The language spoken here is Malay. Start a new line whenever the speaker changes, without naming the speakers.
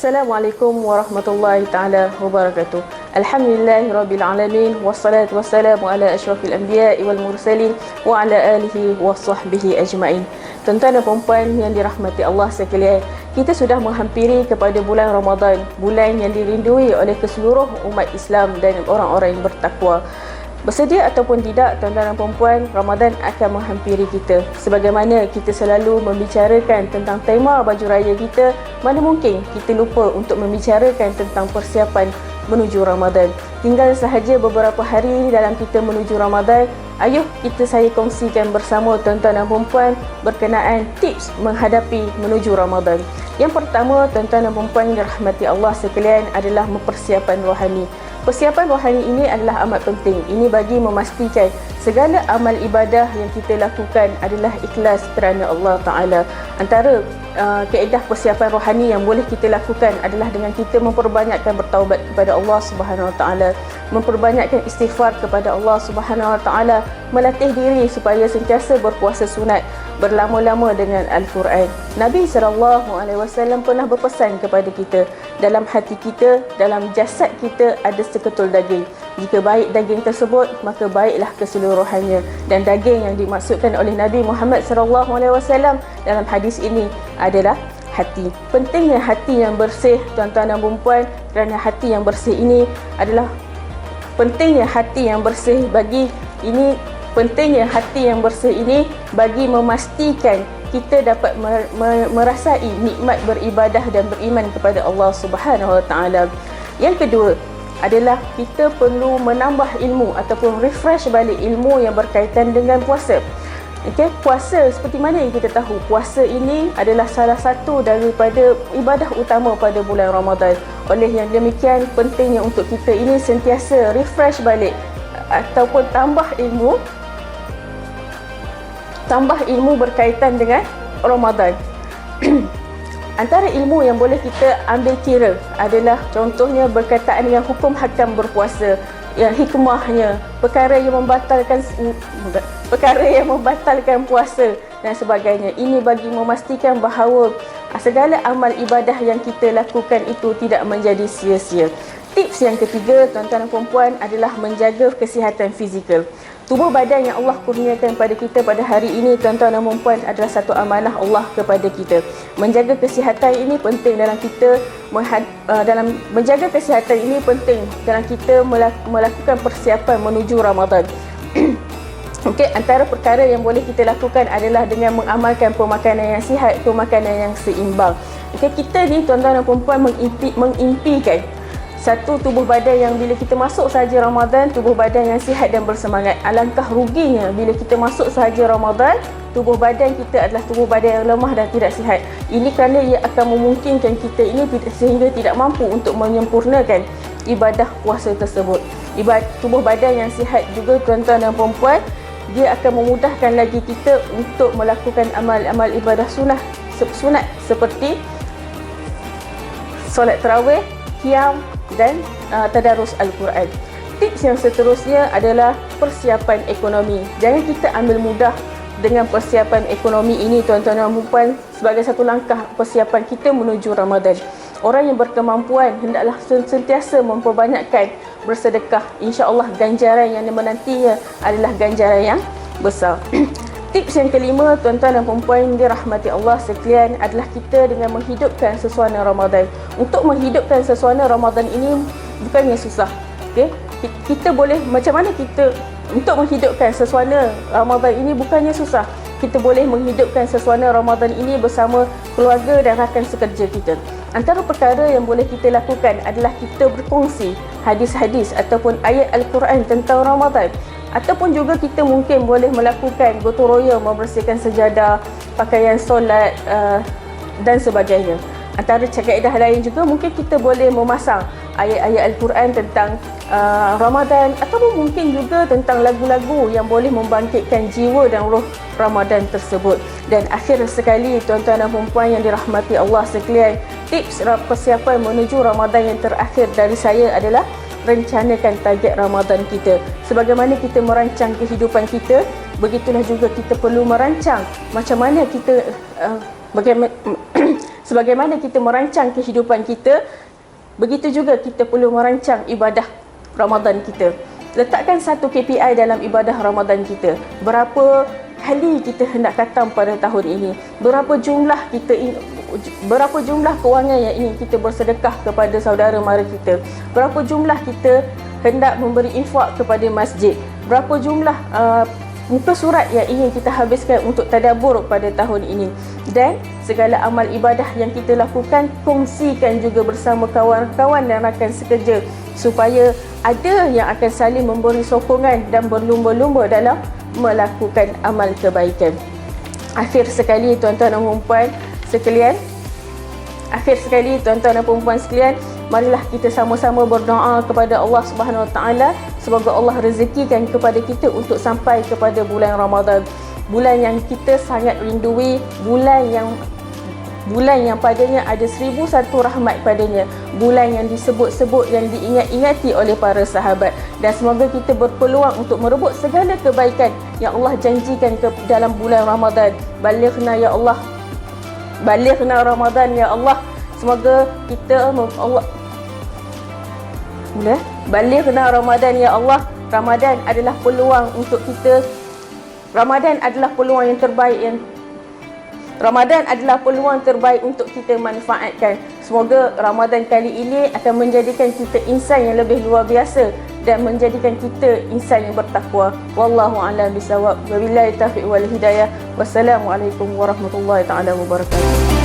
Assalamualaikum warahmatullahi taala wabarakatuh. Alhamdulillahirabbil alamin wassalatu wassalamu ala asyrafil anbiya'i wal mursalin wa ala alihi washabbihi ajmain. Tuan-tuan dan puan yang dirahmati Allah sekalian, kita sudah menghampiri kepada bulan Ramadan, bulan yang dirindui oleh keseluruh umat Islam dan orang-orang yang bertakwa. Bersedia ataupun tidak, tuan-tuan dan puan, Ramadan akan menghampiri kita. Sebagaimana kita selalu membicarakan tentang tema baju raya kita, mana mungkin kita lupa untuk membicarakan tentang persiapan menuju Ramadan. Tinggal sahaja beberapa hari dalam kita menuju Ramadan. Ayuh saya kongsikan bersama tuan-tuan dan puan berkenaan tips menghadapi menuju Ramadan. Yang pertama, tuan-tuan dan puan yang dirahmati Allah sekalian, adalah mempersiapkan rohani. Persiapan rohani ini adalah amat penting. Ini bagi memastikan segala amal ibadah yang kita lakukan adalah ikhlas kerana Allah Ta'ala. Antara kaedah persiapan rohani yang boleh kita lakukan adalah dengan kita memperbanyakkan bertaubat kepada Allah Subhanahu Wa Ta'ala, memperbanyakkan istighfar kepada Allah Subhanahu Wa Ta'ala, melatih diri supaya sentiasa berpuasa sunat, berlama-lama dengan Al-Quran. Nabi SAW pernah berpesan kepada kita, dalam hati kita, dalam jasad kita ada seketul daging. Jika baik daging tersebut, maka baiklah keseluruhannya. Dan daging yang dimaksudkan oleh Nabi Muhammad SAW dalam hadis ini adalah hati. Pentingnya hati yang bersih, tuan-tuan dan puan, kerana hati yang bersih ini adalah pentingnya hati yang bersih bagi ini pentingnya hati yang bersih ini bagi memastikan kita dapat merasai nikmat beribadah dan beriman kepada Allah Subhanahu Wa Taala. Yang kedua adalah kita perlu menambah ilmu ataupun refresh balik ilmu yang berkaitan dengan puasa. Okey, puasa seperti mana yang kita tahu, puasa ini adalah salah satu daripada ibadah utama pada bulan Ramadan. Oleh yang demikian, pentingnya untuk kita ini sentiasa refresh balik ataupun tambah ilmu berkaitan dengan Ramadan. Antara ilmu yang boleh kita ambil kira adalah contohnya berkaitan dengan hukum hakam berpuasa, yang hikmahnya, perkara yang membatalkan puasa dan sebagainya. Ini bagi memastikan bahawa segala amal ibadah yang kita lakukan itu tidak menjadi sia-sia. Tips yang ketiga, tuan-tuan dan puan, adalah menjaga kesihatan fizikal. Tubuh badan yang Allah kurniakan pada kita pada hari ini, tuan-tuan dan puan, adalah satu amanah Allah kepada kita. Menjaga kesihatan ini penting dalam kita menjaga kesihatan ini penting dalam kita melakukan persiapan menuju Ramadan. Okey, antara perkara yang boleh kita lakukan adalah dengan mengamalkan pemakanan yang sihat, pemakanan yang seimbang. Okey, kita ni tuan-tuan dan puan mengimpikan satu tubuh badan yang bila kita masuk sahaja Ramadan, tubuh badan yang sihat dan bersemangat. Alangkah ruginya bila kita masuk sahaja Ramadan, tubuh badan kita adalah tubuh badan yang lemah dan tidak sihat. Ini kerana ia akan memungkinkan kita ini sehingga tidak mampu untuk menyempurnakan ibadah puasa tersebut. Tubuh badan yang sihat juga, tuan-tuan dan puan, dia akan memudahkan lagi kita untuk melakukan amal-amal ibadah sunat seperti solat tarawih, qiyam dan tadarus Al-Quran. Tips yang seterusnya adalah persiapan ekonomi. Jangan kita ambil mudah dengan persiapan ekonomi ini, tuan-tuan dan puan, sebagai satu langkah persiapan kita menuju Ramadan. Orang yang berkemampuan hendaklah sentiasa memperbanyakkan bersedekah. InsyaAllah ganjaran yang menantinya adalah ganjaran yang besar. Tips yang kelima, tuan-tuan dan puan dirahmati Allah sekalian, adalah kita dengan menghidupkan sesuana Ramadan. Untuk menghidupkan sesuana Ramadan ini bukannya susah. Okay? Kita boleh, macam mana kita untuk menghidupkan sesuana Ramadan ini bukannya susah. Kita boleh menghidupkan sesuana Ramadan ini bersama keluarga dan rakan sekerja kita. Antara perkara yang boleh kita lakukan adalah kita berkongsi hadis-hadis ataupun ayat Al-Quran tentang Ramadan. Ataupun juga kita mungkin boleh melakukan gotong royong, membersihkan sejadah, pakaian solat dan sebagainya. Antara kaedah lain juga mungkin kita boleh memasang ayat-ayat Al-Quran tentang Ramadan, ataupun mungkin juga tentang lagu-lagu yang boleh membangkitkan jiwa dan roh Ramadan tersebut. Dan akhir sekali, tuan-tuan dan puan yang dirahmati Allah sekalian, tips persiapan menuju Ramadan yang terakhir dari saya adalah rencanakan target Ramadan kita. Sebagaimana kita merancang kehidupan kita, begitulah juga kita perlu merancang macam mana kita Sebagaimana kita merancang kehidupan kita, begitu juga kita perlu merancang ibadah Ramadan kita. Letakkan satu KPI dalam ibadah Ramadan kita. Berapa kali kita hendak khatam pada tahun ini? Berapa jumlah kewangan yang ingin kita bersedekah kepada saudara mara kita? Berapa jumlah kita hendak memberi infak kepada masjid? Berapa jumlah muka surat yang ingin kita habiskan untuk tadabbur pada tahun ini? Dan segala amal ibadah yang kita lakukan, kongsikan juga bersama kawan-kawan dan rakan sekerja, supaya ada yang akan saling memberi sokongan dan berlumba-lumba dalam melakukan amal kebaikan. Akhir sekali tuan-tuan dan puan sekalian, marilah kita sama-sama berdoa kepada Allah Subhanahu Wa Taala, semoga Allah rezekikan kepada kita untuk sampai kepada bulan Ramadan, bulan yang kita sangat rindui, bulan yang padanya ada 1001 rahmat padanya, bulan yang disebut-sebut, yang diingat-ingati oleh para sahabat. Dan semoga kita berpeluang untuk merebut segala kebaikan yang Allah janjikan dalam bulan Ramadan. Balighna ya Allah, balighna Ramadan ya Allah. Semoga kita balighna Ramadan ya Allah. Ramadan adalah peluang untuk kita. Ramadan adalah peluang terbaik untuk kita manfaatkan. Semoga Ramadan kali ini akan menjadikan kita insan yang lebih luar biasa dan menjadikan kita insan yang bertakwa. Wallahu a'lam bisawab. Wabillahi taufiq wal hidayah. Wassalamualaikum warahmatullahi taala wabarakatuh.